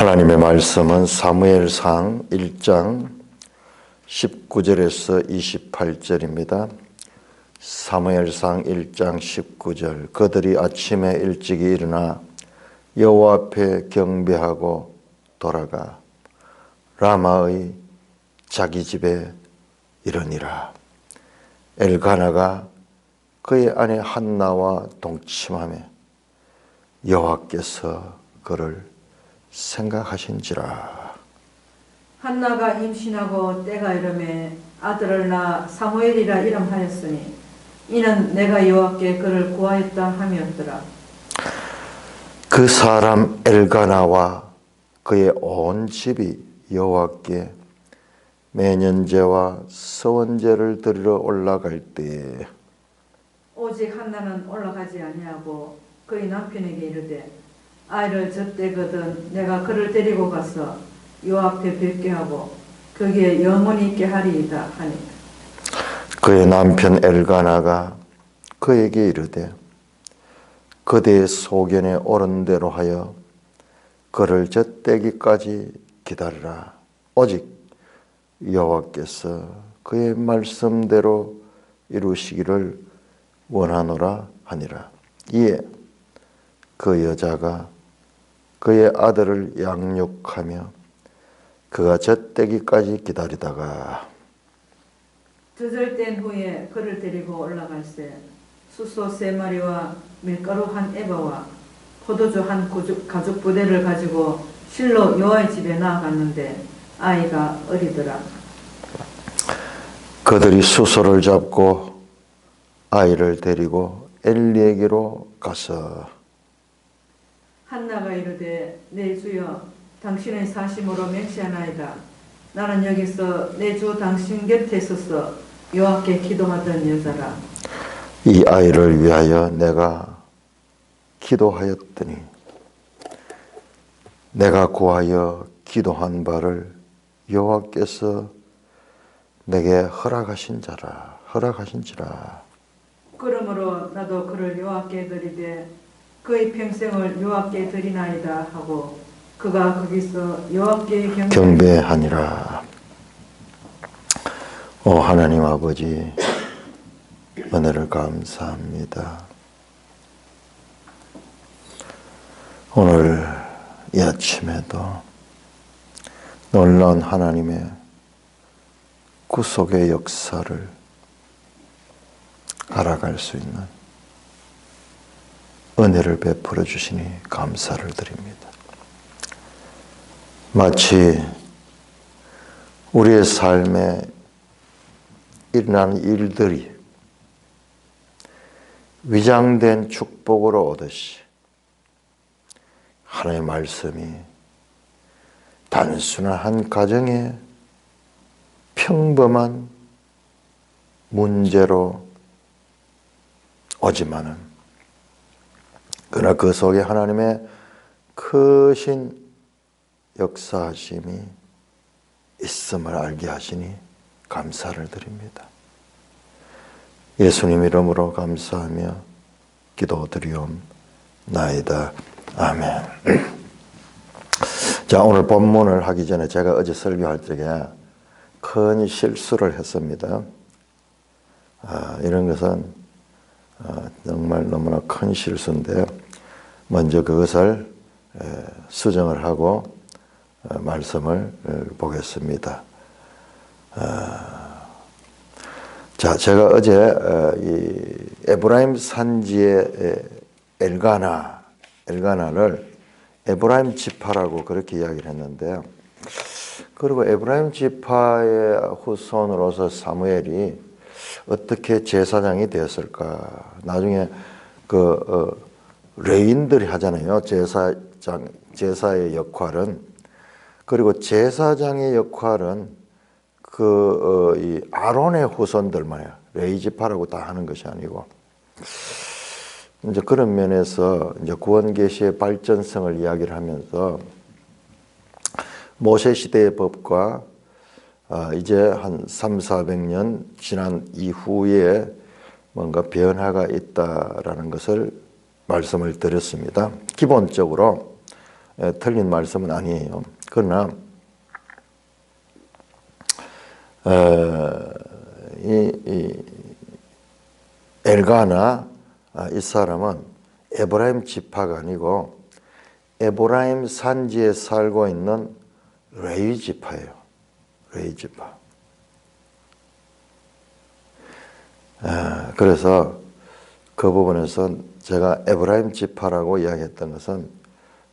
하나님의 말씀은 사무엘상 1장 19절에서 28절입니다. 사무엘상 1장 19절. 그들이 아침에 일찍이 일어나 여호와 앞에 경배하고 돌아가 라마의 자기 집에 이르니라. 엘가나가 그의 아내 한나와 동침하며 여호와께서 그를 생각하신지라. 한나가 임신하고 때가 이르매 아들을 낳아 사무엘이라 이름하였으니 이는 내가 여호와께 그를 구하였다 함이었더라. 그 사람 엘가나와 그의 온 집이 여호와께 매년제와 서원제를 드리러 올라갈 때에 오직 한나는 올라가지 아니하고 그의 남편에게 이르되 아이를 젖대거든 내가 그를 데리고 가서 여호와 앞에 뵙게 하고 거기에 영원히 있게 하리이다 하니 그의 남편 엘가나가 그에게 이르되 그대의 소견에 옳은 대로 하여 그를 젖대기까지 기다리라. 오직 여호와께서 그의 말씀대로 이루시기를 원하노라 하니라. 이에 그 여자가 그의 아들을 양육하며 그가 젖대기까지 기다리다가 저절된 후에 그를 데리고 올라갈새 숫소 3마리와 밀가루 1에바와 포도주 1가죽 부대를 가지고 실로 여호와의 집에 나아갔는데 아이가 어리더라. 그들이 수소를 잡고 아이를 데리고 엘리에게로 가서 한나가 이르되 내 주여 당신의 사심으로 맹세하나이다. 나는 여기서 내 주 당신 곁에 서서 여호와께 기도하던 여자라. 이 아이를 위하여 내가 기도하였더니 내가 구하여 기도한 바를 여호와께서 내게 허락하신지라. 그러므로 나도 그를 여호와께 드리되 그의 평생을 여호와께 드리나이다 하고 그가 거기서 여호와께 경배하니라. 오 하나님 아버지, 은혜를 감사합니다. 오늘 이 아침에도 놀라운 하나님의 구속의 역사를 알아갈 수 있는 은혜를 베풀어 주시니 감사를 드립니다. 마치 우리의 삶에 일어나는 일들이 위장된 축복으로 오듯이 하나님의 말씀이 단순한 한 가정의 평범한 문제로 오지만은 그러나 그 속에 하나님의 크신 역사하심이 있음을 알게 하시니 감사를 드립니다. 예수님 이름으로 감사하며 기도드리옵나이다. 아멘. 자, 오늘 본문을 하기 전에 제가 어제 설교할 적에 큰 실수를 했습니다. 이런 것은 정말 너무나 큰 실수인데요. 먼저 그것을 수정을 하고 말씀을 보겠습니다. 자, 제가 어제 이 에브라임 산지의 엘가나를 에브라임 지파라고 그렇게 이야기를 했는데요. 그리고 에브라임 지파의 후손으로서 사무엘이 어떻게 제사장이 되었을까? 나중에 레인들이 하잖아요. 제사의 역할은. 그리고 제사장의 역할은 이 아론의 후손들만요. 레위 지파라고 다 하는 것이 아니고. 이제 그런 면에서 이제 구원 계시의 발전성을 이야기를 하면서 모세 시대의 법과 이제 한 300~400년 지난 이후에 뭔가 변화가 있다라는 것을 말씀을 드렸습니다. 기본적으로 틀린 말씀은 아니에요. 그러나 이 엘가나 이 사람은 에브라임 지파가 아니고 에브라임 산지에 살고 있는 레위 지파예요. 레위 지파. 그래서 그 부분에서 제가 에브라임 지파라고 이야기했던 것은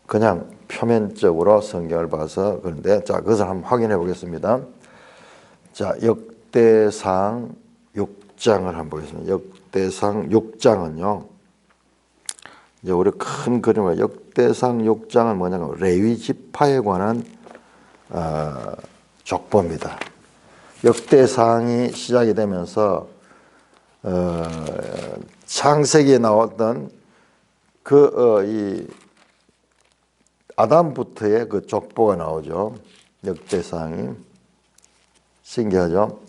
그냥 표면적으로 성경을 봐서 그런데 자 그것을 한번 확인해 보겠습니다. 자 역대상 6장을 한번 보겠습니다. 역대상 6장은요. 이제 우리 큰 그림을 역대상 6장은 뭐냐면 레위 지파에 관한 족보입니다. 역대상이 시작이 되면서 창세기에 나왔던 이 아담부터의 그 족보가 나오죠. 역대상이 신기하죠.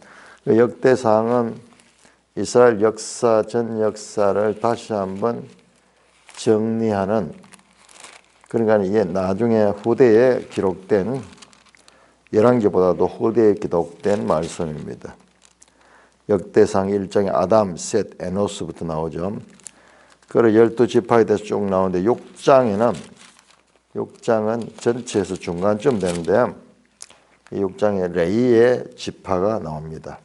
그 역대상은 이스라엘 역사 전 역사를 다시 한번 정리하는, 그러니까 이게 나중에 후대에 기록된 열왕기보다도 후대에 기록된 말씀입니다. 역대상 1장에 아담, 셋, 에노스부터 나오죠. 그리고 12지파에 대해서 쭉 나오는데 6장은 전체에서 중간쯤 되는데 이 6장에 레이의 지파가 나옵니다.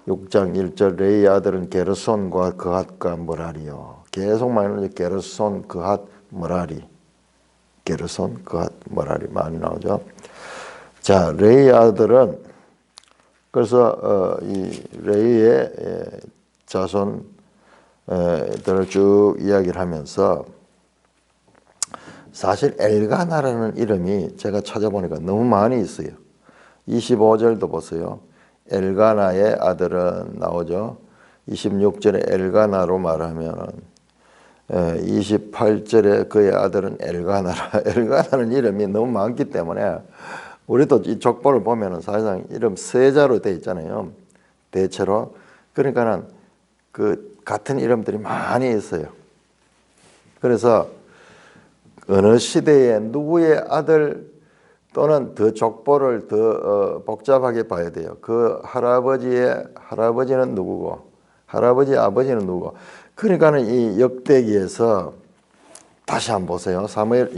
6장 1절 레이의 아들은 게르손과 그핫과 머라리요. 계속 많이 나오죠. 게르손, 그핫, 머라리. 게르손, 그핫, 머라리 많이 나오죠. 자, 레이의 아들은 그래서 이 레이의 자손들을 쭉 이야기를 하면서 사실 엘가나라는 이름이 제가 찾아보니까 너무 많이 있어요. 25절도 보세요. 엘가나의 아들은 나오죠. 26절에 엘가나로 말하면 28절에 그의 아들은 엘가나라. 엘가나는 이름이 너무 많기 때문에 우리도 이 족보를 보면은 사실상 이름 세자로 되어 있잖아요. 대체로. 그러니까는 그 같은 이름들이 많이 있어요. 그래서 어느 시대에 누구의 아들 또는 더 족보를 더 복잡하게 봐야 돼요. 그 할아버지는 누구고, 할아버지 아버지는 누구고. 그러니까는 이 역대기에서 다시 한번 보세요.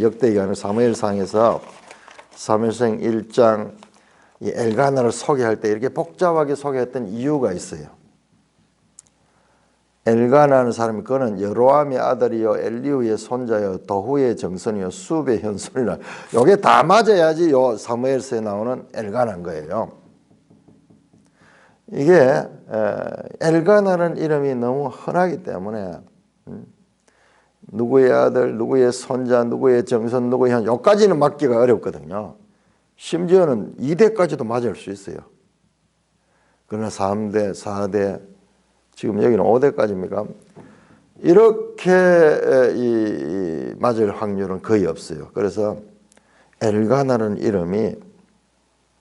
역대기가 아니라 사무엘상에서 사무엘상 1장 이 엘가나를 소개할 때 이렇게 복잡하게 소개했던 이유가 있어요. 엘가나는 사람이 그는 여로암의 아들이요 엘리후의 손자요 도후의 정손이요 수베의 현손이라. 요게 다 맞아야지 요 사무엘서에 나오는 엘가나인 거예요. 이게 엘가나는 이름이 너무 흔하기 때문에 누구의 아들, 누구의 손자, 누구의 정손, 누구의 현, 여기까지는 맞기가 어렵거든요. 심지어는 2대까지도 맞을 수 있어요. 그러나 3대, 4대, 지금 여기는 5대까지입니까? 이렇게 맞을 확률은 거의 없어요. 그래서 엘가나는 이름이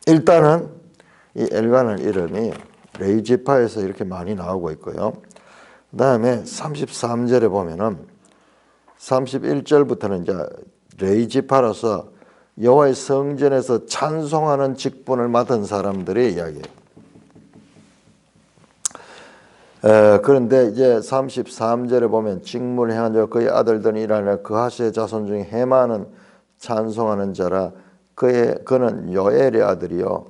일단은 이 엘가나는 이름이 레위 지파에서 이렇게 많이 나오고 있고요. 그 다음에 33절에 보면은 31절부터는 이제 레위 지파로서 여호와의 성전에서 찬송하는 직분을 맡은 사람들의 이야기예요. 그런데 이제 33절에 보면 직무를 행한 자 그의 아들들은 이라냐 그하스의 자손 중에 헤마는 찬송하는 자라 그는 요엘의 아들이요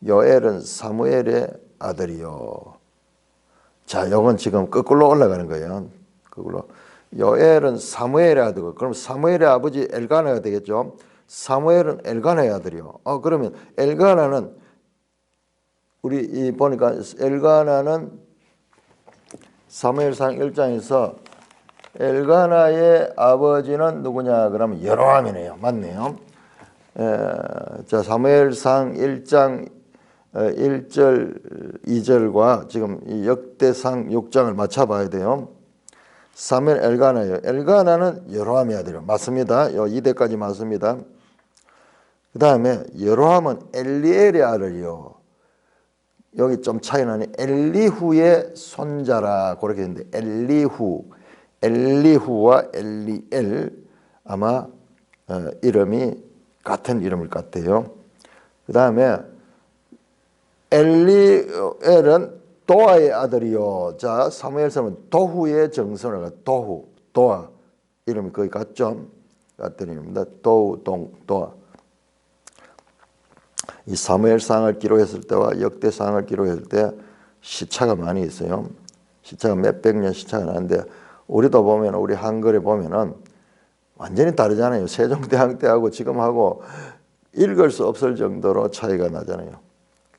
요엘은 사무엘의 아들이요. 자, 요건 지금 거꾸로 올라가는 거예요. 거꾸로. 요엘은 사무엘의 아들이고 그럼 사무엘의 아버지 엘가나가 되겠죠. 사무엘은 엘가나의 아들이요. 그러면 엘가나는 우리 보니까 엘가나는 사무엘상 1장에서 엘가나의 아버지는 누구냐 그러면 여로암이네요. 맞네요. 자, 사무엘상 1장 1절 2절과 지금 이 역대상 6장을 맞춰봐야 돼요. 사무엘 엘가나예요. 엘가나는 여로암의 아들이요. 맞습니다. 요 2대까지 맞습니다. 그 다음에 여로암은 엘리엘의 아들이요. 여기 좀 차이 나네. 엘리후의 손자라 그렇게 했는데 엘리후와 엘리엘 아마 이름이 같은 이름을 같아요. 그 다음에 엘리엘은 도아의 아들이요. 자, 사무엘서는 도후의 정선을 도아 이름이 거의 같죠. 같은 이름입니다. 도아. 이 사무엘상을 기록했을 때와 역대상을 기록했을 때 시차가 많이 있어요. 시차가 몇백 년 시차가 나는데 우리도 보면 우리 한글에 보면은 완전히 다르잖아요. 세종대왕 때하고 지금하고 읽을 수 없을 정도로 차이가 나잖아요.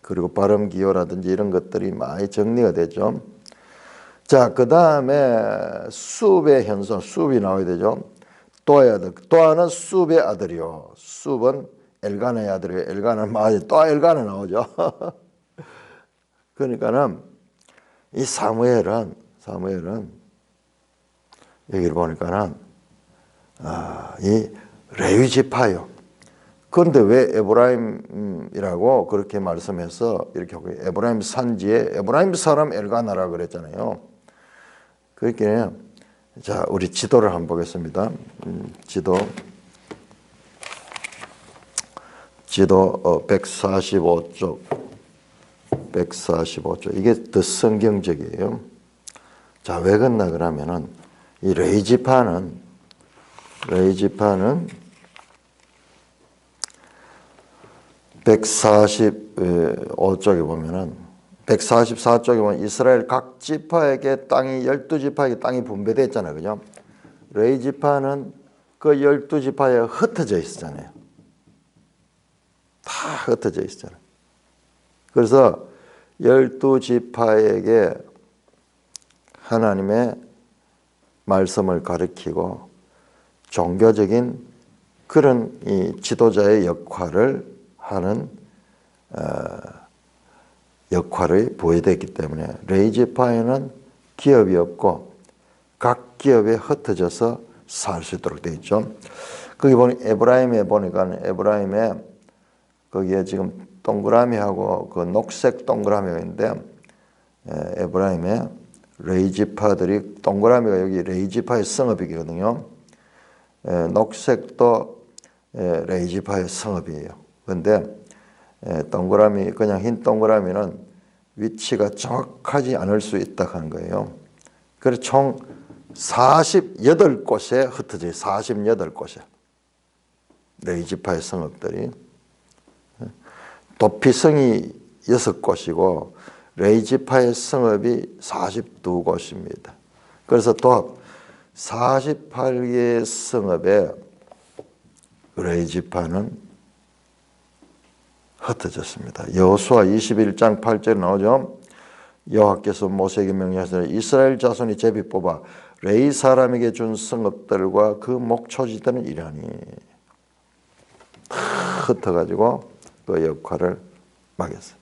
그리고 발음 기호라든지 이런 것들이 많이 정리가 되죠. 자, 그 다음에 숲의 현손, 숲이 나와야 되죠. 또아의 아들, 또아는 숲의 아들이요. 숲은 엘가나의 아들이에요. 엘가나는 또 엘가나 나오죠. 그러니까는 이 사무엘은 여기를 보니까는 이 레위 지파요. 그런데 왜 에브라임이라고 그렇게 말씀해서 이렇게 하고 에브라임 산지에 에브라임 사람 엘가나라 그랬잖아요. 그렇게 자, 우리 지도를 한번 보겠습니다. 지도 145쪽 이게 더 성경적이에요. 자, 왜 그러나 그러면은 이 레위 지파는 145쪽에 보면은 144쪽에 보면 이스라엘 각 지파에게 땅이 12지파에게 땅이 분배되어 있잖아요. 그죠? 레위 지파는 그 12지파에 흩어져 있었잖아요. 다 흩어져 있었잖아요. 그래서 12지파에게 하나님의 말씀을 가르치고 종교적인 그런 이 지도자의 역할을 하는 역할을 보여야 되기 때문에 레위 지파에는 기업이 없고 각 기업에 흩어져서 살 수 있도록 되어 있죠. 거기 보니 에브라임에 보니까 에브라임에 거기에 지금 동그라미하고 그 녹색 동그라미가 있는데 에브라임에 레위 지파들이 동그라미가 여기 레위 지파의 성읍이거든요. 녹색도 레위 지파의 성읍이에요. 그런데 동그라미 그냥 흰 동그라미는 위치가 정확하지 않을 수 있다 하는 거예요. 그래서 총 48곳에 흩어져요. 48곳에 레위 지파의 성읍들이 도피성이 6곳이고 레위 지파의 성읍이 42곳입니다. 그래서 또 48개의 성읍에 레위 지파는 흩어졌습니다. 여호수아 21장 8절에 나오죠. 여호와께서 모세에게 명령하시되 이스라엘 자손이 제비 뽑아 레위 사람에게 준 성읍들과 그 목초지들은 이러하니 흩어가지고 그 역할을 맡겼어요.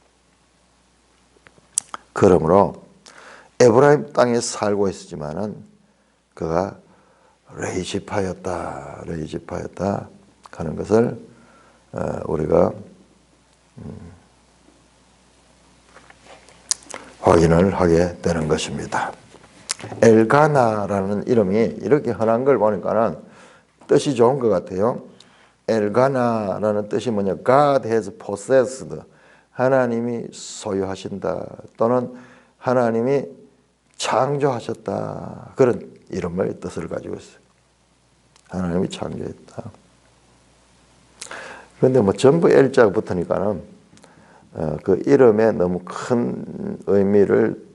그러므로 에브라임 땅에 살고 있었지만은 그가 레위 지파였다 하는 것을 우리가 확인을 하게 되는 것입니다. 엘가나라는 이름이 이렇게 흔한 걸 보니까는 뜻이 좋은 것 같아요. 엘가나라는 뜻이 뭐냐? God has possessed. 하나님이 소유하신다. 또는 하나님이 창조하셨다. 그런 이름의 뜻을 가지고 있어요. 하나님이 창조했다. 그런데 뭐 전부 L자가 붙으니까는 그 이름에 너무 큰 의미를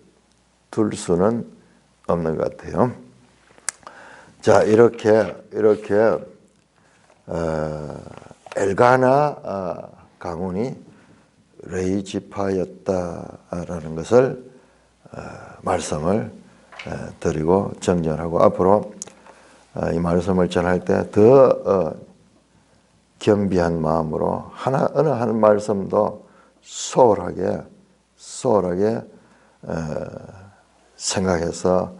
둘 수는 없는 것 같아요. 자, 이렇게 엘가나 가문이 레위 지파였다라는 것을 말씀을 드리고 정전하고 앞으로 이 말씀을 전할 때 더 겸비한 마음으로 어느 한 말씀도 소홀하게 생각해서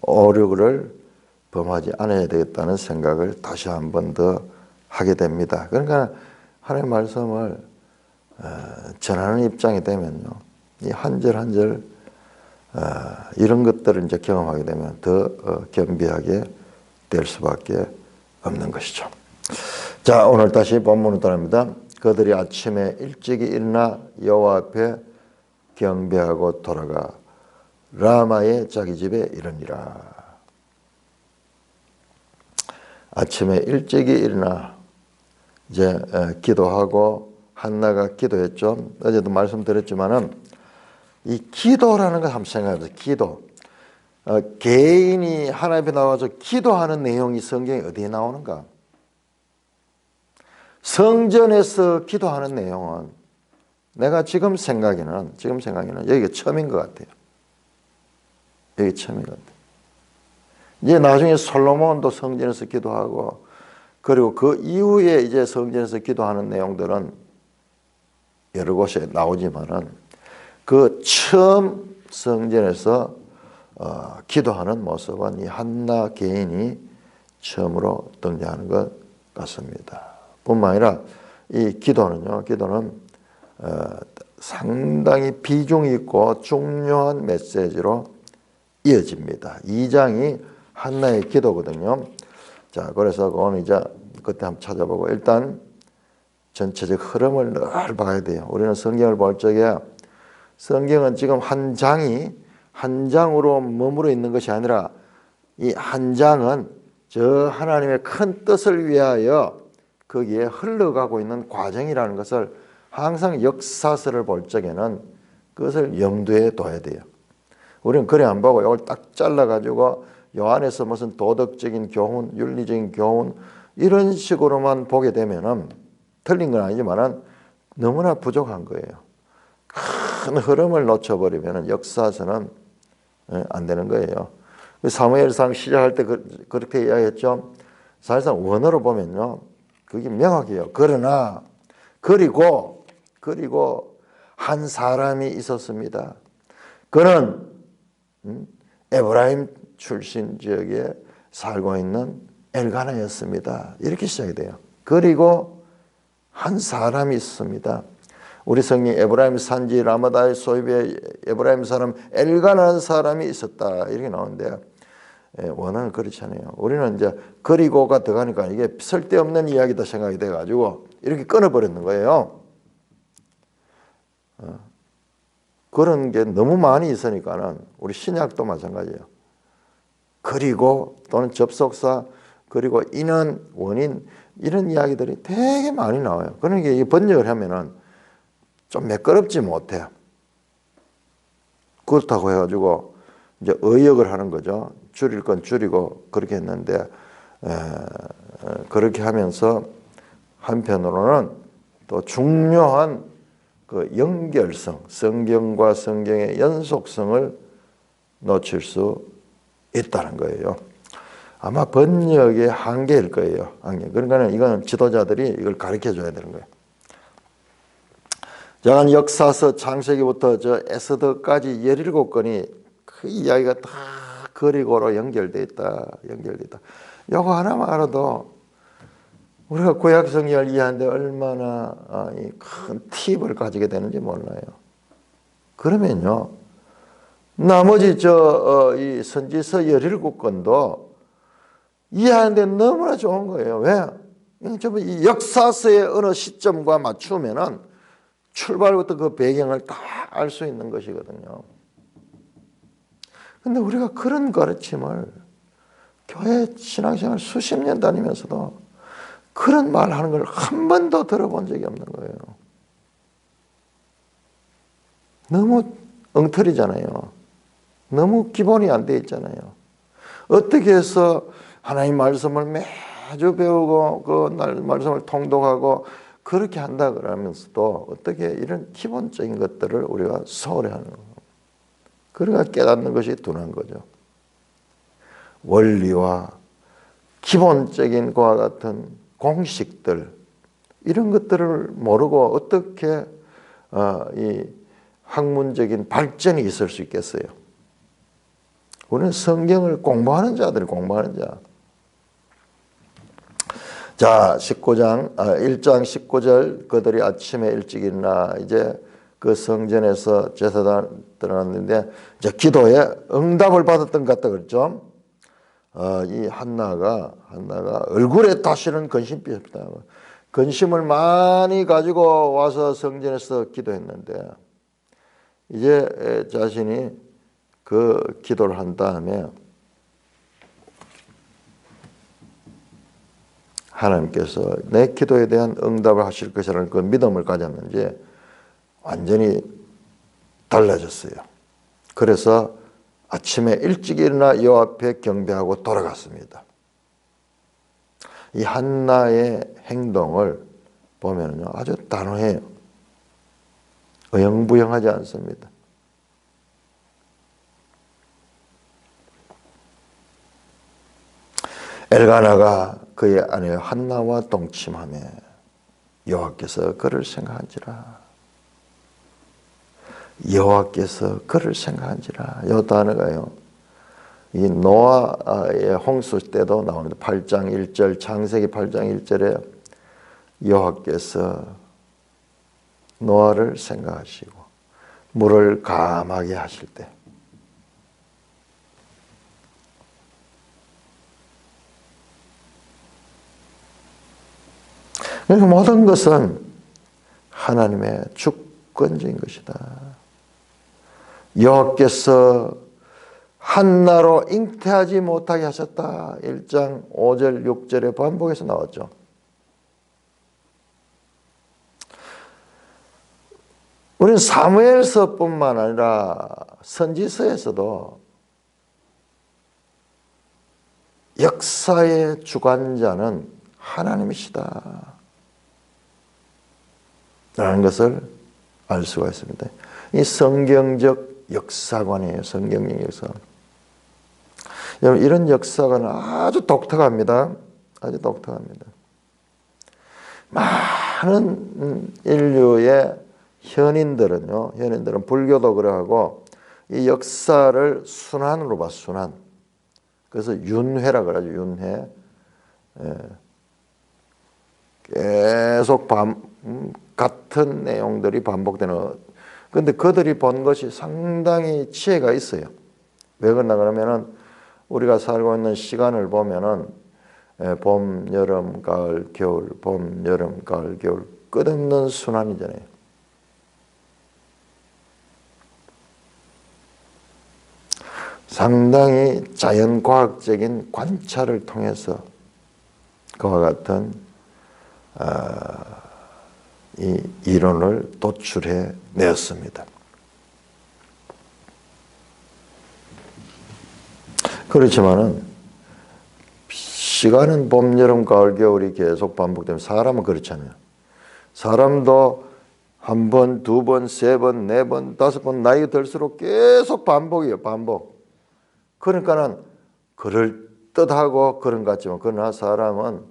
오류를 범하지 않아야 되겠다는 생각을 다시 한 번 더 하게 됩니다. 그러니까 하나님의 말씀을 전하는 입장이 되면요, 이 한 절 한 절 이런 것들을 이제 경험하게 되면 더 겸비하게 될 수밖에 없는 것이죠. 자, 오늘 다시 본문으로 돌아갑니다. 그들이 아침에 일찍이 일어나 여호와 앞에 경배하고 돌아가 라마의 자기 집에 이르니라. 아침에 일찍이 일어나 이제 기도하고 한나가 기도했죠. 어제도 말씀드렸지만은 이 기도라는 걸 한번 생각해보세요. 기도. 개인이 하나님 앞에 나와서 기도하는 내용이 성경에 어디에 나오는가? 성전에서 기도하는 내용은 내가 지금 생각에는 여기가 처음인 것 같아요. 여기 처음인 것 같아요. 이제 나중에 솔로몬도 성전에서 기도하고 그리고 그 이후에 이제 성전에서 기도하는 내용들은 여러 곳에 나오지만은 그 처음 성전에서 기도하는 모습은 이 한나 개인이 처음으로 등장하는 것 같습니다. 뿐만 아니라 이 기도는 상당히 비중이 있고 중요한 메시지로 이어집니다. 2장이 한나의 기도거든요. 자, 그래서 오늘 이제 그때 한번 찾아보고 일단 전체적 흐름을 늘 봐야 돼요. 우리는 성경을 볼 적에 성경은 지금 한 장이 한 장으로 머무르 있는 것이 아니라 이 한 장은 저 하나님의 큰 뜻을 위하여 거기에 흘러가고 있는 과정이라는 것을 항상 역사서를 볼 적에는 그것을 염두에 둬야 돼요. 우리는 그래 안 보고 이걸 딱 잘라가지고 요 안에서 무슨 도덕적인 교훈, 윤리적인 교훈 이런 식으로만 보게 되면은 틀린 건 아니지만은 너무나 부족한 거예요. 큰 흐름을 놓쳐버리면은 역사서는 안 되는 거예요. 사무엘상 시작할 때 그렇게 이야기했죠. 사실상 원어로 보면요, 그게 명확해요. 그러나 그리고 한 사람이 있었습니다. 그는 에브라임 출신 지역에 살고 있는 엘가나였습니다. 이렇게 시작이 돼요. 그리고 한 사람이 있습니다. 우리 성경 에브라임 산지 라마다의 소입에 에브라임 사람 엘가나라는 사람이 있었다 이렇게 나오는데 원어는 그렇지 않아요. 우리는 이제 그리고가 들어가니까 이게 쓸데없는 이야기다 생각이 돼가지고 이렇게 끊어버리는 거예요. 그런 게 너무 많이 있으니까는 우리 신약도 마찬가지예요. 그리고 또는 접속사 그리고 인원 원인 이런 이야기들이 되게 많이 나와요. 그러니까 이 번역을 하면은 좀 매끄럽지 못해요. 그렇다고 해가지고 이제 의역을 하는 거죠. 줄일 건 줄이고 그렇게 했는데 그렇게 하면서 한편으로는 또 중요한 그 연결성, 성경과 성경의 연속성을 놓칠 수 있다는 거예요. 아마 번역의 한계일 거예요. 한계. 그러니까 이거는 지도자들이 이걸 가르쳐 줘야 되는 거예요. 자, 역사서 창세기부터 저 에스더까지 17건이 그 이야기가 다 그리고로 연결되어 있다. 요거 하나만 알아도 우리가 구약 성경을 이해하는데 얼마나 큰 팁을 가지게 되는지 몰라요. 그러면요, 나머지 이 선지서 17건도 이해하는데 너무나 좋은 거예요. 왜? 이 역사서의 어느 시점과 맞추면은 출발부터 그 배경을 다 알 수 있는 것이거든요. 근데 우리가 그런 가르침을 교회 신앙생활 수십 년 다니면서도 그런 말 하는 걸 한 번도 들어본 적이 없는 거예요. 너무 엉터리잖아요. 너무 기본이 안 돼 있잖아요. 어떻게 해서 하나님 말씀을 매주 배우고 그 말씀을 통독하고 그렇게 한다 그러면서도 어떻게 이런 기본적인 것들을 우리가 소홀히 하는 거예요. 그러니까 깨닫는 것이 둔한 거죠. 원리와 기본적인 것과 같은 공식들 이런 것들을 모르고 어떻게 이 학문적인 발전이 있을 수 있겠어요? 우리는 성경을 공부하는 자들이 공부하는 자. 자, 1장 19절 그들이 아침에 일찍 일어나 이제 그 성전에서 제사장 들어갔는데 이제 기도에 응답을 받았던 것 같다 그랬죠. 이 한나가 얼굴에 다시는 근심이 없다. 근심을 많이 가지고 와서 성전에서 기도했는데 이제 자신이 그 기도를 한 다음에 하나님께서 내 기도에 대한 응답을 하실 것이라는 그 믿음을 가졌는지 완전히 달라졌어요. 그래서 아침에 일찍 일어나 여호와 앞에 경배하고 돌아갔습니다. 이 한나의 행동을 보면요, 아주 단호해요. 어영부영하지 않습니다. 엘가나가 그의 아내 한나와 동침하며 여호와께서 그를 생각한지라. 여호와께서 그를 생각한지라. 이 단어가요, 이 노아의 홍수 때도 나오는데 8장 1절, 창세기 8장 1절에 여호와께서 노아를 생각하시고 물을 감하게 하실 때 그러니까 모든 것은 하나님의 주권적인 것이다. 여호와께서 한나로 잉태하지 못하게 하셨다. 1장 5절 6절의 반복해서 나왔죠. 우리는 사무엘서뿐만 아니라 선지서에서도 역사의 주관자는 하나님이시다 라는 것을 알 수가 있습니다. 이 성경적 역사관이에요. 성경적 역사. 여러분, 이런 역사관은 아주 독특합니다. 아주 독특합니다. 많은 인류의 현인들은 불교도 그러하고 이 역사를 순환으로 봐, 순환. 그래서 윤회라 그러죠, 윤회. 계속 같은 내용들이 반복되는. 근데 그들이 본 것이 상당히 지혜가 있어요. 왜 그러나 그러면은 우리가 살고 있는 시간을 보면은 봄, 여름, 가을, 겨울, 봄, 여름, 가을, 겨울 끝없는 순환이잖아요. 상당히 자연과학적인 관찰을 통해서 그와 같은 이 이론을 도출해 내었습니다. 그렇지만은 시간은 봄, 여름, 가을, 겨울이 계속 반복되면 사람은 그렇잖아요. 사람도 한 번, 두 번, 세 번, 네 번, 다섯 번 나이 들수록 계속 반복이에요. 반복. 그러니까는 그럴 듯하고 그런 것 같지만 그러나 사람은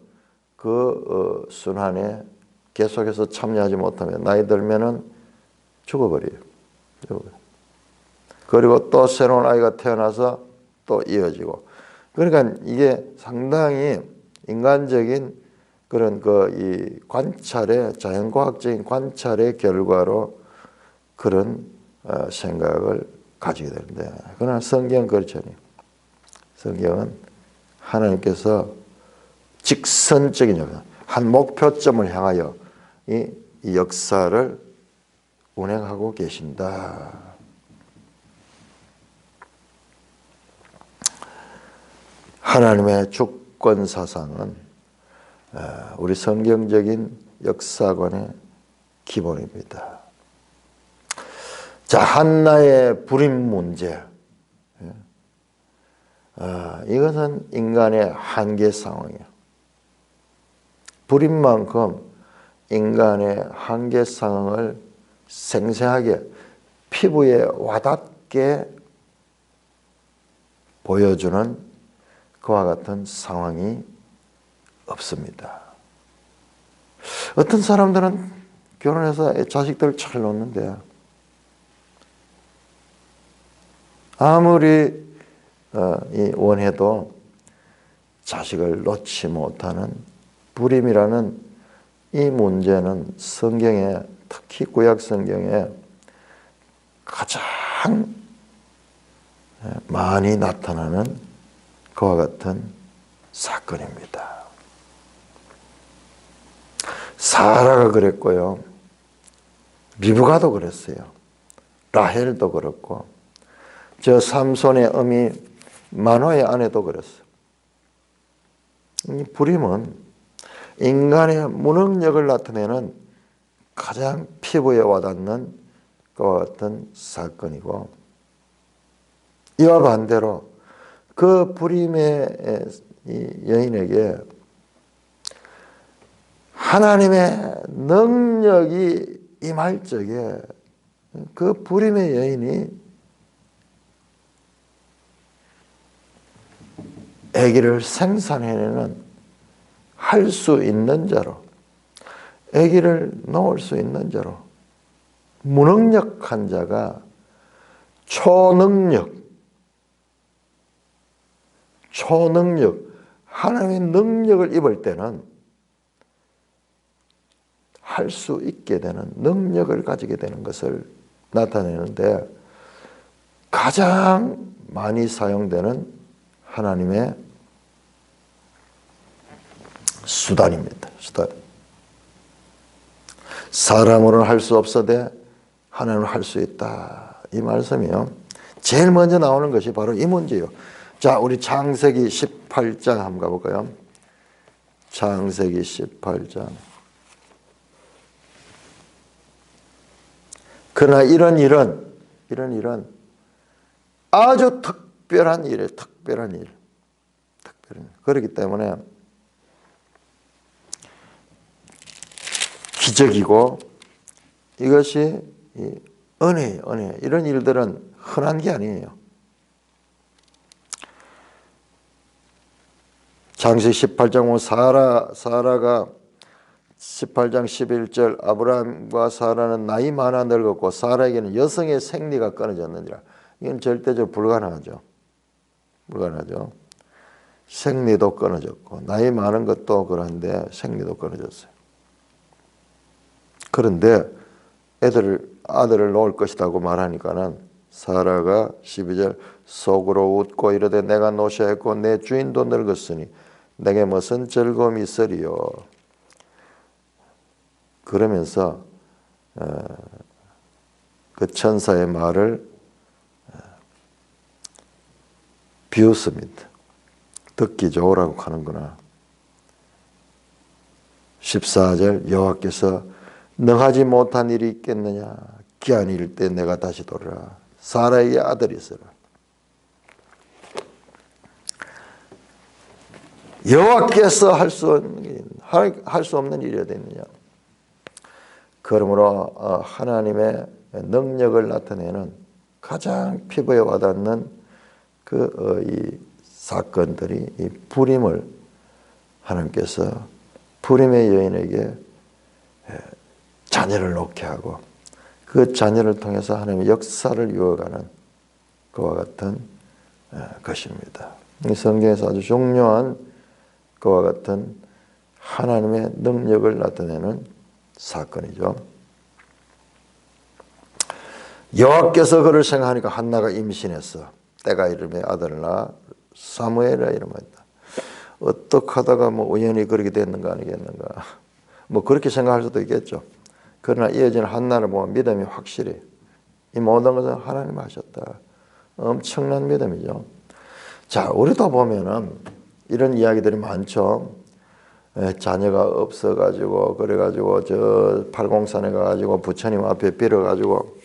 그 순환에 계속해서 참여하지 못하면 나이 들면은 죽어버려요. 그리고 또 새로운 아이가 태어나서 또 이어지고. 그러니까 이게 상당히 인간적인 그런 이 관찰의 자연과학적인 관찰의 결과로 그런 생각을 가지게 되는데, 그러나 성경은 그렇지 않아요. 성경은 하나님께서 직선적인 역사, 한 목표점을 향하여 이 역사를 운행하고 계신다. 하나님의 주권 사상은 우리 성경적인 역사관의 기본입니다. 자, 한나의 불임 문제. 이것은 인간의 한계 상황이에요. 불임만큼 인간의 한계 상황을 생생하게 피부에 와닿게 보여주는 그와 같은 상황이 없습니다. 어떤 사람들은 결혼해서 자식들을 잘 놓는데 아무리 원해도 자식을 놓지 못하는 불임이라는 이 문제는 성경에, 특히 구약 성경에 가장 많이 나타나는 그와 같은 사건입니다. 사라가 그랬고요. 리브가도 그랬어요. 라헬도 그렇고 저 삼손의 어미 마노의 아내도 그랬어요. 이 불임은 인간의 무능력을 나타내는 가장 피부에 와닿는 그와 같은 사건이고, 이와 반대로 그 불임의 여인에게 하나님의 능력이 임할 적에 그 불임의 여인이 아기를 생산해내는 할 수 있는 자로, 아기를 놓을 수 있는 자로, 무능력한 자가 초능력, 하나님의 능력을 입을 때는 할 수 있게 되는 능력을 가지게 되는 것을 나타내는데, 가장 많이 사용되는 하나님의 수단입니다. 수단. 사람으로는 할 수 없어도 하나님으로 할 수 있다. 이 말씀이요. 제일 먼저 나오는 것이 바로 이 문제예요. 자, 우리 창세기 18장 한번 가볼까요? 창세기 18장. 그러나 이런 일은 아주 특별한 일이에요. 특별한 일. 그렇기 때문에 기적이고 이것이 은혜예요. 은혜. 이런 일들은 흔한 게 아니에요. 창세기 18장 보면 사라가 18장 11절 아브라함과 사라는 나이 많아 늙었고 사라에게는 여성의 생리가 끊어졌느니라. 이건 절대적으로 불가능하죠. 불가능하죠. 생리도 끊어졌고 나이 많은 것도 그런데 생리도 끊어졌어요. 그런데 아들을 놓을 것이라고 말하니까는 사라가 12절 속으로 웃고 이르되 내가 노쇠했고 내 주인도 늙었으니 내게 무슨 즐거움이 있으리요. 그러면서 그 천사의 말을 비웃습니다. 듣기 좋으라고 하는구나. 14절 여호와께서 능하지 못한 일이 있겠느냐. 기한이 이를 때 내가 다시 돌아라. 사라에게 아들이 있으라. 여호와께서 할 수 없는 일이 어디 있느냐. 그러므로 하나님의 능력을 나타내는 가장 피부에 와닿는 이 사건들이 이 불임을 하나님께서 불임의 여인에게 자녀를 놓게 하고 그 자녀를 통해서 하나님의 역사를 이어가는 그와 같은 것입니다. 이 성경에서 아주 중요한 그와 같은 하나님의 능력을 나타내는 사건이죠. 여호와께서 그를 생각하니까 한나가 임신했어. 때가 이르매 아들을 낳아 사무엘이라 이름했다. 어떻게 하다가 우연히 그렇게 됐는가 아니겠는가. 그렇게 생각할 수도 있겠죠. 그러나 이어지는 한나를 보면 믿음이 확실히 이 모든 것은 하나님 하셨다. 엄청난 믿음이죠. 자, 우리도 보면은 이런 이야기들이 많죠. 자녀가 없어가지고 그래가지고 저 팔공산에 가가지고 부처님 앞에 빌어가지고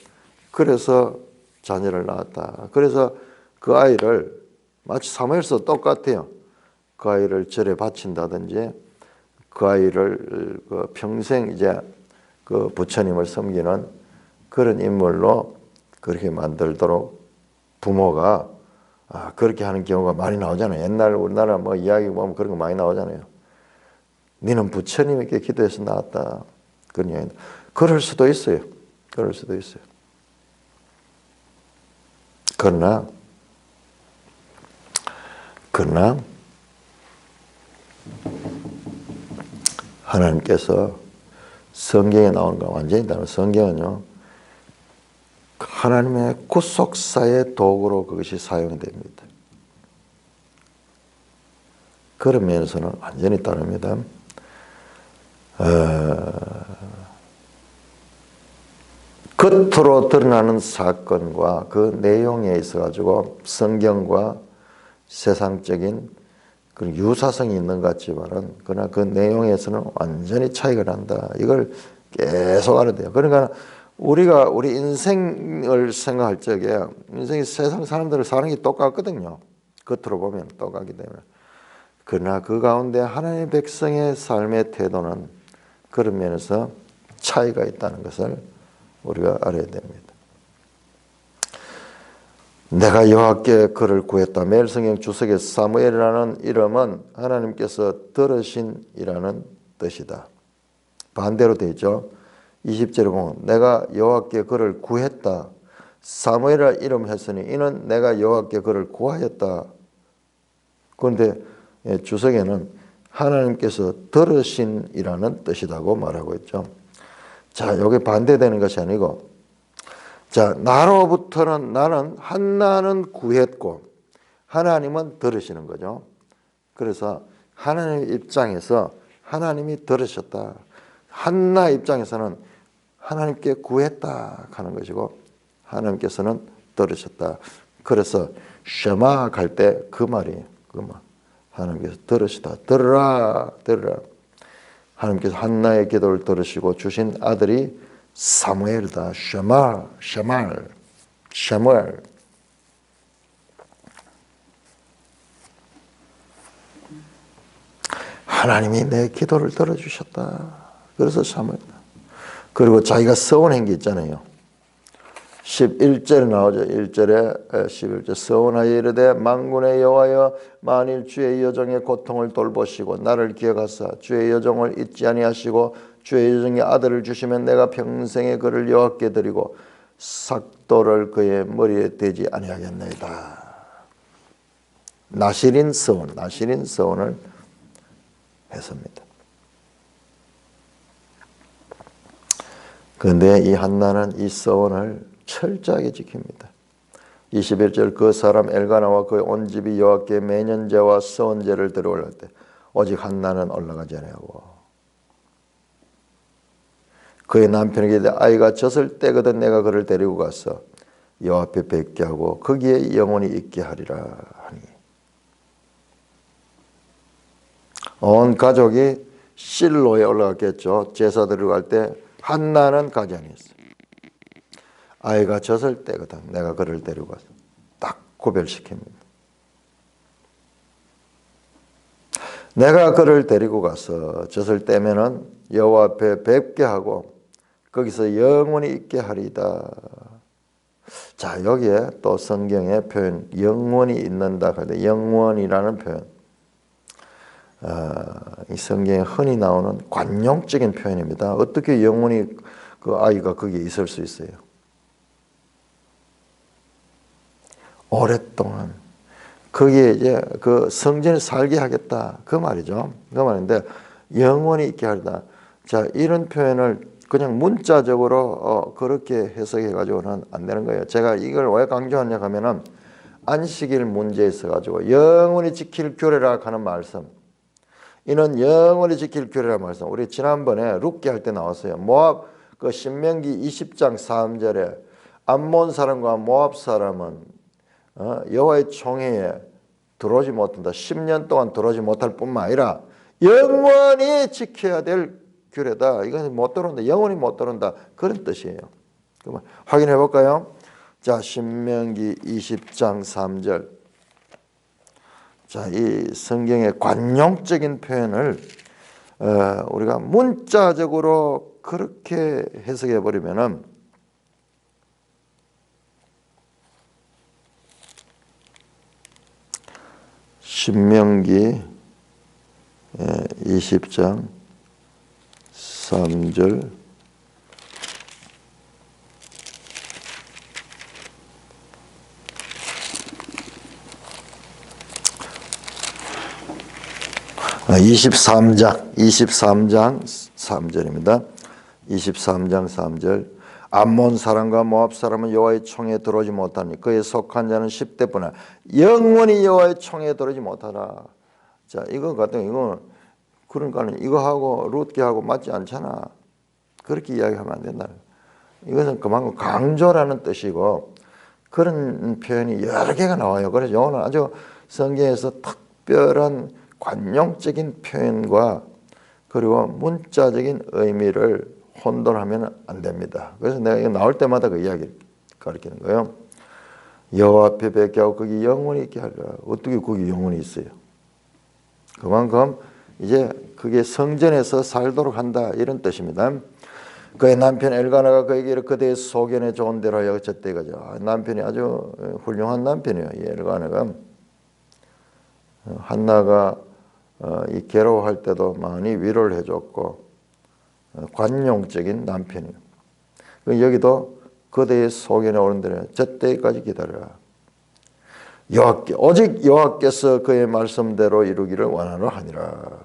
그래서 자녀를 낳았다. 그래서 그 아이를 마치 사무엘서 똑같아요. 그 아이를 절에 바친다든지 그 아이를 평생 이제 그 부처님을 섬기는 그런 인물로 그렇게 만들도록 부모가 그렇게 하는 경우가 많이 나오잖아요. 옛날 우리나라 이야기 보면 그런 거 많이 나오잖아요. 너는 부처님께 기도해서 나왔다. 그런 이야기. 그럴 수도 있어요. 그럴 수도 있어요. 그러나 하나님께서 성경에 나오는 거 완전히 다른 성경은요. 하나님의 구속사의 도구로 그것이 사용됩니다. 그런 면에서는 완전히 다릅니다. 겉으로 드러나는 사건과 그 내용에 있어가지고 성경과 세상적인 그런 유사성이 있는 것 같지만은 그러나 그 내용에서는 완전히 차이가 난다. 이걸 계속 알아야 돼요. 그러니까 우리가 우리 인생을 생각할 적에 인생이 세상 사람들을 사는 게 똑같거든요. 겉으로 보면 똑같기 때문에. 그러나 그 가운데 하나님의 백성의 삶의 태도는 그런 면에서 차이가 있다는 것을 우리가 알아야 됩니다. 내가 여호와께 그를 구했다. 매일 성경 주석에 사무엘이라는 이름은 하나님께서 들으신이라는 뜻이다. 반대로 되죠. 20절에 보면 내가 여호와께 그를 구했다. 사무엘이라 이름 했으니 이는 내가 여호와께 그를 구하였다. 그런데 주석에는 하나님께서 들으신이라는 뜻이라고 말하고 있죠. 자, 여기 반대되는 것이 아니고, 자, 나로부터는 나는 한나는 구했고 하나님은 들으시는 거죠. 그래서 하나님 입장에서 하나님이 들으셨다. 한나 입장에서는 하나님께 구했다 하는 것이고 하나님께서는 들으셨다. 그래서 쉐마 갈 때 그 말이에요. 그 말. 하나님께서 들으시다. 들으라, 들으라. 하나님께서 한나의 기도를 들으시고 주신 아들이 사무엘이다. 쉐마, 쉐말, 쉐무엘. 하나님이 내 기도를 들어주셨다. 그래서 사무엘이다. 그리고 자기가 서원한 게 있잖아요. 11절에 나오죠. 1절에 11절 서원하여 이르되 만군의 여호와여 만일 주의 여종의 고통을 돌보시고 나를 기억하사 주의 여종을 잊지 아니하시고 주의 여종의 아들을 주시면 내가 평생에 그를 여호와께 드리고 삭도를 그의 머리에 대지 아니하겠나이다. 나실인 서원을 했습니다. 그런데 이 한나는 이 서원을 철저하게 지킵니다. 21절 그 사람 엘가나와 그의 온 집이 여호와께 매년제와 서원제를 들어올릴 때 오직 한나는 올라가지 아니하고 그의 남편에게 아이가 젖을 때거든 내가 그를 데리고 가서 여호와 앞에 뵙게 하고 거기에 영원히 있게 하리라 하니 온 가족이 실로에 올라갔겠죠. 제사 드리러 갈 때 한나는 가지 아니했어요. 아이가 젖을 때거든 내가 그를 데리고 가서 딱 구별시킵니다. 내가 그를 데리고 가서 젖을 떼면은 여호와 앞에 뵙게 하고 거기서 영원히 있게 하리다. 자, 여기에 또 성경의 표현 영원히 있는다. 그런데 영원이라는 표현 이 성경에 흔히 나오는 관용적인 표현입니다. 어떻게 영원히 그 아이가 거기에 있을 수 있어요? 오랫동안 거기에 이제 그 성전에 살게 하겠다 그 말이죠. 그 말인데 영원히 있게 하리다. 자, 이런 표현을 그냥 문자적으로 그렇게 해석해 가지고는 안 되는 거예요. 제가 이걸 왜 강조하냐 하면은 안식일 문제에 있어 가지고 영원히 지킬 규례라 하는 말씀. 이는 영원히 지킬 규례라 말씀. 우리 지난번에 룻기 할 때 나왔어요. 모압 그 신명기 20장 3절에 암몬 사람과 모압 사람은 여호와의 총회에 들어오지 못한다. 10년 동안 들어오지 못할 뿐만 아니라 영원히 지켜야 될 규례다. 이건 못 들어온다. 영원히 못 들어온다. 그런 뜻이에요. 그러면 확인해 볼까요? 자, 신명기 20장 3절. 자, 이 성경의 관용적인 표현을 우리가 문자적으로 그렇게 해석해 버리면은 신명기 20장 3절 아, 23장 3절입니다. 23장 3절 암몬 사람과 모압 사람은 여호와의 총에 들어오지 못하니 그에 속한 자는 10대뿐이나 영원히 여호와의 총에 들어오지 못하라. 자, 이거 같은 이거는 그러니까는 이거하고 룻기하고 맞지 않잖아. 그렇게 이야기하면 안 된다. 이것은 그만큼 강조라는 뜻이고 그런 표현이 여러 개가 나와요. 그래서 이거는 아주 성경에서 특별한 관용적인 표현과 그리고 문자적인 의미를 혼돈하면 안 됩니다. 그래서 내가 이거 나올 때마다 그 이야기를 가르치는 거예요. 여호와 앞에 뵙게 하고 거기 영원히 있게 하리라. 어떻게 거기 영원히 있어요? 그만큼 이제 그게 성전에서 살도록 한다 이런 뜻입니다. 그의 남편 엘가나가 그에게 그대의 소견에 좋은 대로 하여 어쨌대 이거죠. 남편이 아주 훌륭한 남편이에요. 이 엘가나가 한나가 이 괴로워할 때도 많이 위로를 해줬고 관용적인 남편이에요. 여기도 그대의 소견에 오른 대로 저때까지 기다려라. 여호와께 오직 여호와께서 그의 말씀대로 이루기를 원하노 하니라.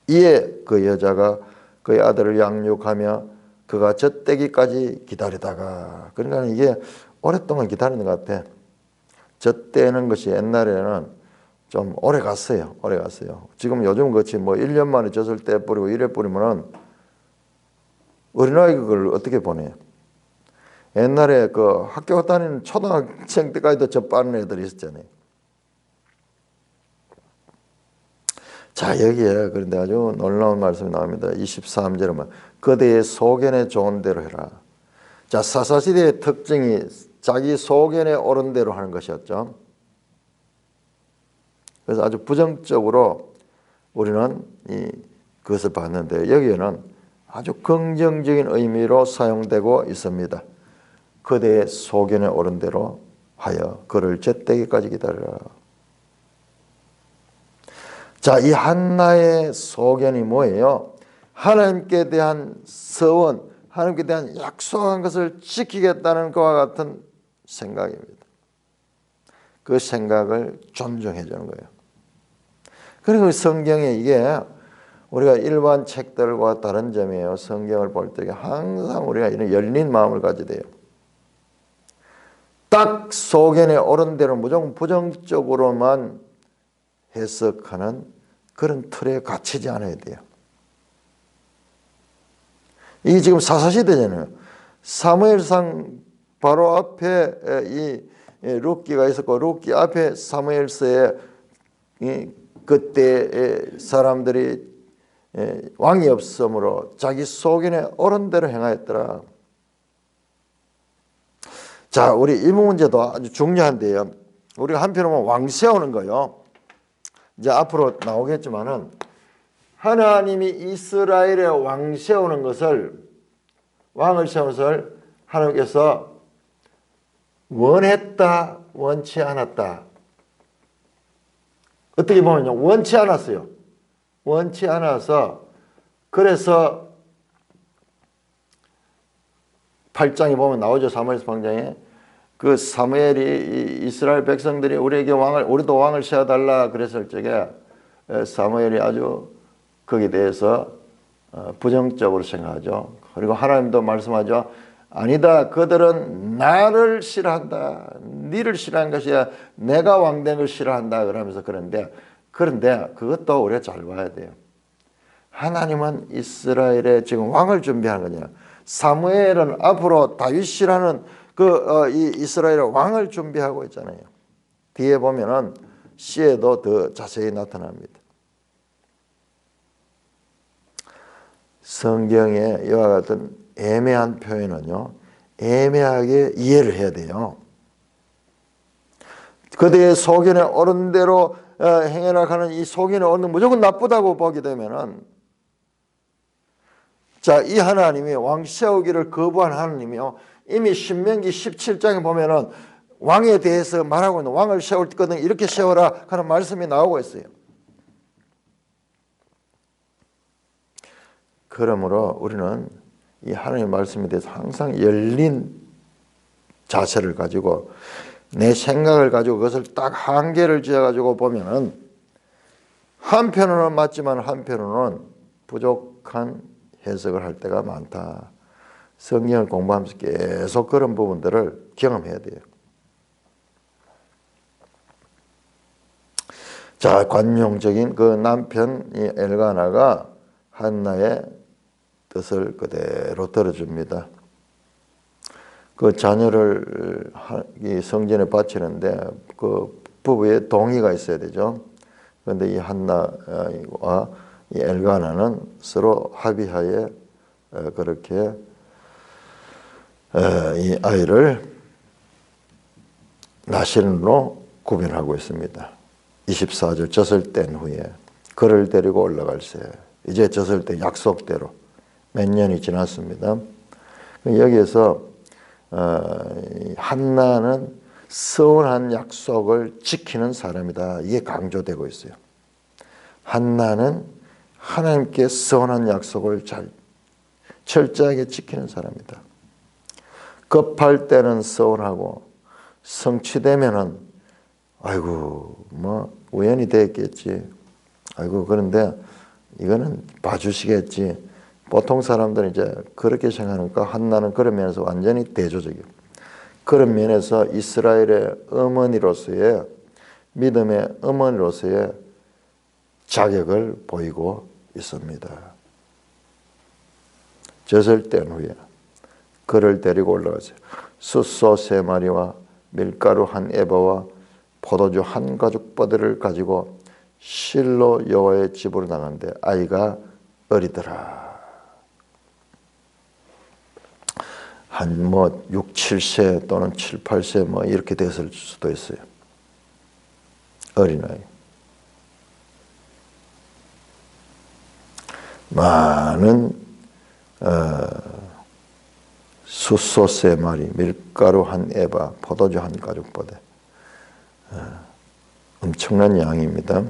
이에 그 여자가 그의 아들을 양육하며 그가 젖되기까지 기다리다가 그러니까 이게 오랫동안 기다리는 것 같아. 젖대는 것이 옛날에는 좀 오래 갔어요. 오래 갔어요. 지금 요즘 같이 뭐 1년 만에 젖을 때 뿌리고 이래 뿌리면은 어린아이 그걸 어떻게 보내요? 옛날에 그 학교 다니는 초등학생 때까지도 젖 빠는 애들이 있었잖아요. 자, 여기에 그런데 아주 놀라운 말씀이 나옵니다. 23절에 보면 그대의 소견에 좋은 대로 해라. 자, 사사시대의 특징이 자기 소견에 옳은 대로 하는 것이었죠. 그래서 아주 부정적으로 우리는 그것을 봤는데 여기에는 아주 긍정적인 의미로 사용되고 있습니다. 그대의 소견에 옳은 대로 하여 그를 젖되기까지 기다려라. 자, 이 한나의 소견이 뭐예요? 하나님께 대한 서원, 하나님께 대한 약속한 것을 지키겠다는 것과 같은 생각입니다. 그 생각을 존중해 주는 거예요. 그리고 성경에 이게 우리가 일반 책들과 다른 점이에요. 성경을 볼 때 항상 우리가 이런 열린 마음을 가져야 돼요. 딱 소견에 옳은 대로 무조건 부정적으로만 해석하는 그런 틀에 갇히지 않아야 돼요. 이게 지금 사사시대잖아요. 사무엘상 바로 앞에 이 룻기가 있었고 룻기 앞에 사무엘서에 그때 사람들이 왕이 없으므로 자기 소견에 옳은 대로 행하였더라. 자, 우리 이 문제도 아주 중요한데요. 우리가 한편으로는 왕 세우는 거요. 이제 앞으로 나오겠지만은 하나님이 이스라엘에 왕 세우는 것을 왕을 세우는 것을 하나님께서 원했다, 원치 않았다. 어떻게 보면요, 원치 않았어요. 원치 않아서 그래서 8장에 보면 나오죠. 사무엘서 8장에 그 사무엘이 이스라엘 백성들이 우리에게 우리도 왕을 세워달라 그랬을 적에 사무엘이 아주 거기에 대해서 부정적으로 생각하죠. 그리고 하나님도 말씀하죠. 아니다. 그들은 나를 싫어한다. 니를 싫어하는 것이야. 내가 왕된 걸 싫어한다. 그러면서 그런데 그것도 우리가 잘 봐야 돼요. 하나님은 이스라엘에 지금 왕을 준비하는 거냐. 사무엘은 앞으로 다윗이라는 이 이스라엘의 왕을 준비하고 있잖아요. 뒤에 보면은 시에도 더 자세히 나타납니다. 성경에 이와 같은 애매한 표현은요, 애매하게 이해를 해야 돼요. 그대의 소견에 옳은 대로 행해라 하는 이 소견에 옳은 무조건 나쁘다고 보게 되면은, 자, 이 하나님이 왕 세우기를 거부한 하나님이요, 이미 신명기 17장에 보면은 왕에 대해서 말하고 있는 왕을 세울 거든 이렇게 세워라 하는 말씀이 나오고 있어요. 그러므로 우리는 이 하나님의 말씀에 대해서 항상 열린 자세를 가지고 내 생각을 가지고 그것을 딱 한계를 지어가지고 보면은 한편으로는 맞지만 한편으로는 부족한 해석을 할 때가 많다. 성경을 공부하면서 계속 그런 부분들을 경험해야 돼요. 자, 관용적인 그 남편이 엘가나가 한나의 뜻을 그대로 들어줍니다. 그 자녀를 이 성전에 바치는데 그 부부의 동의가 있어야 되죠. 그런데 이 한나와 이 엘가나는 서로 합의하에 그렇게 이 아이를 나실로 구별하고 있습니다. 24절 젖을 뗀 후에 그를 데리고 올라갈세. 이제 젖을 때 약속대로 몇 년이 지났습니다. 여기에서 한나는 서운한 약속을 지키는 사람이다. 이게 강조되고 있어요. 한나는 하나님께 서운한 약속을 철저하게 지키는 사람이다. 급할 때는 서운하고 성취되면은 아이고 뭐 우연히 됐겠지. 아이고 그런데 이거는 봐주시겠지. 보통 사람들은 이제 그렇게 생각하니까 한나는 그런 면에서 완전히 대조적이에요. 그런 면에서 이스라엘의 어머니로서의 믿음의 어머니로서의 자격을 보이고 있습니다. 젖을 뗀 후에 그를 데리고 올라가세요. 숫소 3마리와 밀가루 1에바와 포도주 1가죽 가지고 실로 여호와의 집으로 나가는데 아이가 어리더라. 한 뭐 6, 7세 또는 7, 8세 뭐 이렇게 됐을 수도 있어요. 어린아이. 많은 숫소 3마리, 밀가루 1에바, 포도주 1가죽 엄청난 양입니다.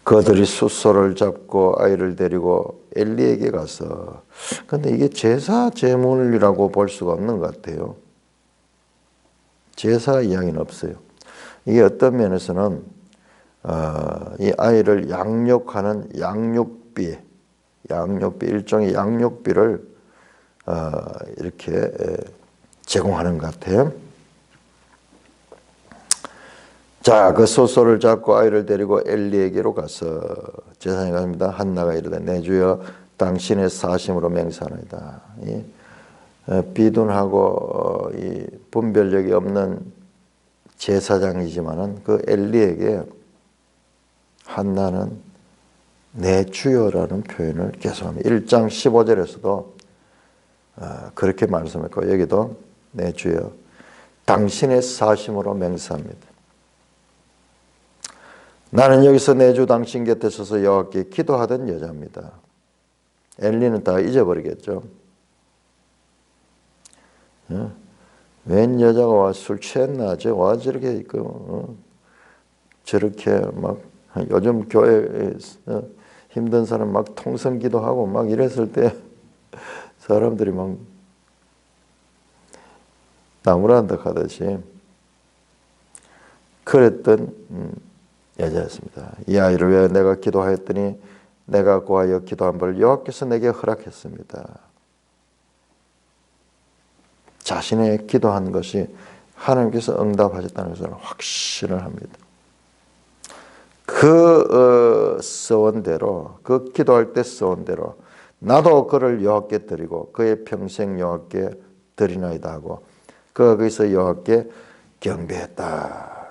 그들이 숫소를 잡고 아이를 데리고 엘리에게 가서, 근데 이게 제사 제물이라고 볼 수가 없는 것 같아요. 제사 이야기는 없어요. 이게 어떤 면에서는 이 아이를 양육하는 양육비, 일종의 양육비를 이렇게 제공하는 것 같아요. 자, 그 숫소를 잡고 아이를 데리고 엘리에게로 가서 제사장이 갑니다. 한나가 이르되 내 주여 당신의 사심으로 맹세하나이다. 비둔하고 이 분별력이 없는 제사장이지만은 그 엘리에게 한나는 내 주여라는 표현을 계속합니다. 1장 15절에서도 그렇게 말씀했고 여기도 내 주여 당신의 사심으로 맹세합니다. 나는 여기서 내 주 당신 곁에 서서 여호와께 기도하던 여자입니다. 엘리는 다 잊어버리겠죠. 웬 여자가 와 술 취했나? 와 저렇게 저렇게 막 요즘 교회 힘든 사람 막 통성 기도하고 막 이랬을 때 사람들이 막 나무란다 하듯이 그랬던 여자였습니다. 이 아이를 위해 내가 기도하였더니 내가 구하여 기도한 바를 여호와께서 내게 허락했습니다. 자신의 기도한 것이 하나님께서 응답하셨다는 것을 확신을 합니다. 그 서원대로, 그 기도할 때 서원대로 나도 그를 여호와께 드리고 그의 평생 여호와께 드리나이다 하고 그가 거기서 여호와께 경배했다.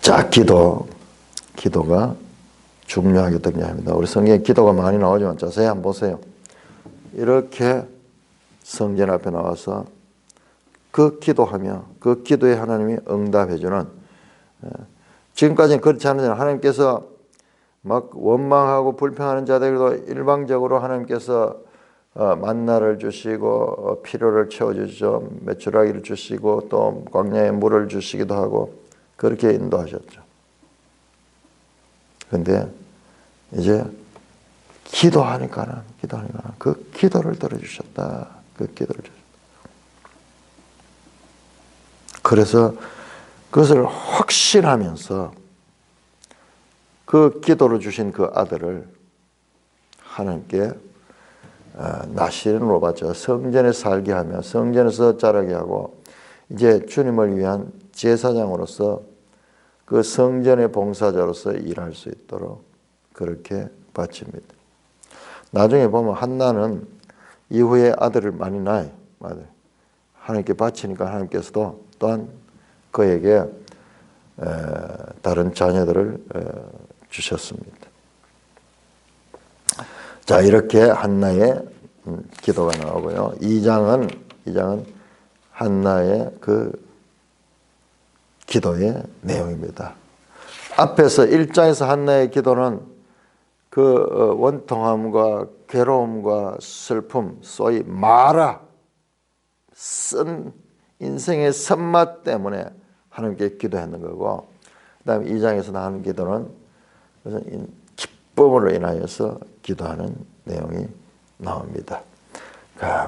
자, 기도가 중요하게 등장합니다. 우리 성경에 기도가 많이 나오지만 자세히 한번 보세요. 이렇게 성전 앞에 나와서 그 기도하며 그 기도에 하나님이 응답해주는, 지금까지는 그렇지 않으면 하나님께서 막 원망하고 불평하는 자들도 일방적으로 하나님께서 만나를 주시고 필요를 채워주시죠. 메추라기를 주시고 또 광야에 물을 주시기도 하고 그렇게 인도하셨죠. 그런데 이제 기도하니까는 그 기도를 들어주셨다. 그 기도를 주셨다. 그래서 그것을 확신하면서 그 기도를 주신 그 아들을 하나님께 나시린으로 바쳐 성전에 살게 하며 성전에서 자라게 하고 이제 주님을 위한 제사장으로서 그 성전의 봉사자로서 일할 수 있도록 그렇게 바칩니다. 나중에 보면 한나는 이후에 아들을 많이 낳아요. 하나님께 바치니까 하나님께서도 또한 그에게 다른 자녀들을 주셨습니다. 자, 이렇게 한나의 기도가 나오고요. 2장은 한나의 그 기도의 내용입니다. 앞에서 1장에서 한나의 기도는 그 원통함과 괴로움과 슬픔, 소위 마라, 쓴 인생의 쓴맛 때문에 하나님께 기도했는 거고, 그 다음에 2장에서 나오는 기도는 기쁨으로 인하여서 기도하는 내용이 나옵니다.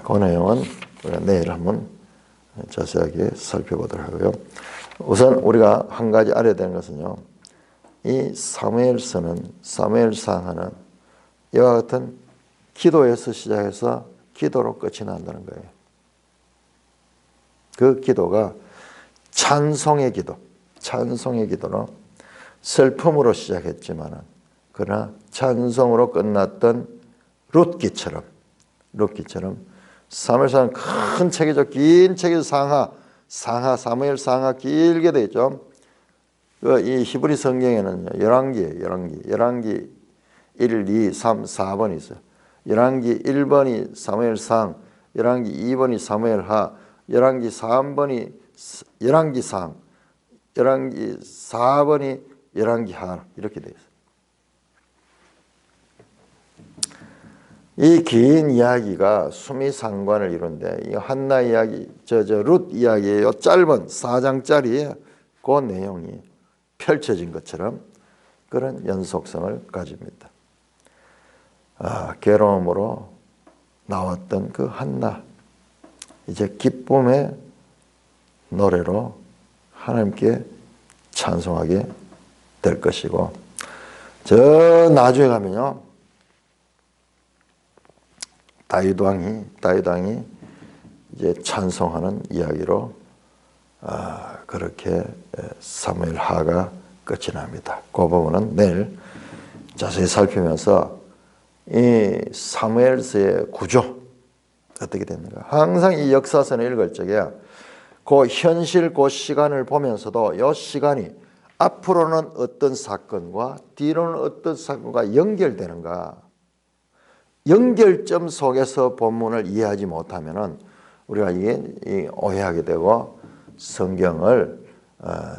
그 내용은 우리가 내일 한번 자세하게 살펴보도록 하고요. 우선 우리가 한 가지 알아야 되는 것은요, 이 사무엘서는, 사무엘상하는 이와 같은 기도에서 시작해서 기도로 끝이 난다는 거예요. 그 기도가 찬송의 기도로 슬픔으로 시작했지만 그러나 찬송으로 끝났던 룻기처럼 사무엘상은 큰 책이죠. 긴 책이죠. 사무엘 상하 길게 되어 있죠. 이 히브리 성경에는 열왕기 1, 2, 3, 4번이 있어요. 열왕기 1번이 사무엘상, 열왕기 2번이 사무엘하, 열왕기 3번이 열왕기상, 열왕기 4번이 열왕기하, 이렇게 되어 있어요. 이 긴 이야기가 수미상관을 이룬데, 이 한나 이야기, 룻 이야기예요. 짧은 4장짜리 그 내용이 펼쳐진 것처럼 그런 연속성을 가집니다. 괴로움으로 나왔던 그 한나, 이제 기쁨의 노래로 하나님께 찬송하게 될 것이고, 저 나중에 가면요, 다윗 왕이 이제 찬송하는 이야기로 그렇게 사무엘하가 끝이 납니다. 그 부분은 내일 자세히 살피면서 이 사무엘서의 구조 어떻게 됐는가. 항상 이 역사서를 읽을 적에 그 현실, 그 시간을 보면서도 이 시간이 앞으로는 어떤 사건과 뒤로는 어떤 사건과 연결되는가. 연결점 속에서 본문을 이해하지 못하면은 우리가 이게 오해하게 되고 성경을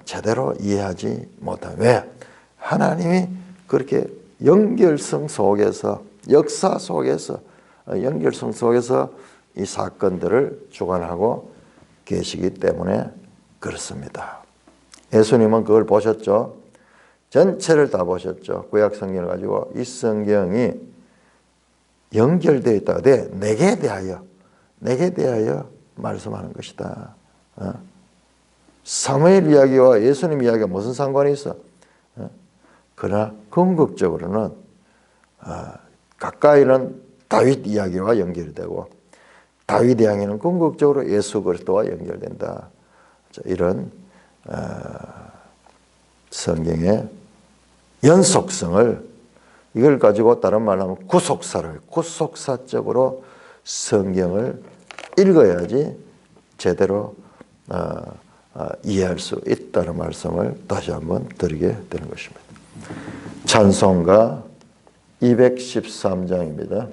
제대로 이해하지 못합니다. 왜? 하나님이 그렇게 연결성 속에서, 역사 속에서, 연결성 속에서 이 사건들을 주관하고 계시기 때문에 그렇습니다. 예수님은 그걸 보셨죠. 전체를 다 보셨죠. 구약 성경을 가지고 이 성경이 연결되어 있다. 내게 대하여 말씀하는 것이다. 사무엘 이야기와 예수님 이야기가 무슨 상관이 있어? 그러나 궁극적으로는 가까이는 다윗 이야기와 연결이 되고 다윗 이야기는 궁극적으로 예수 그리스도와 연결된다. 이런 성경의 연속성을, 이걸 가지고 다른 말로 하면 구속사적으로 성경을 읽어야지 제대로 이해할 수 있다는 말씀을 다시 한번 드리게 되는 것입니다. 찬송가 213장입니다.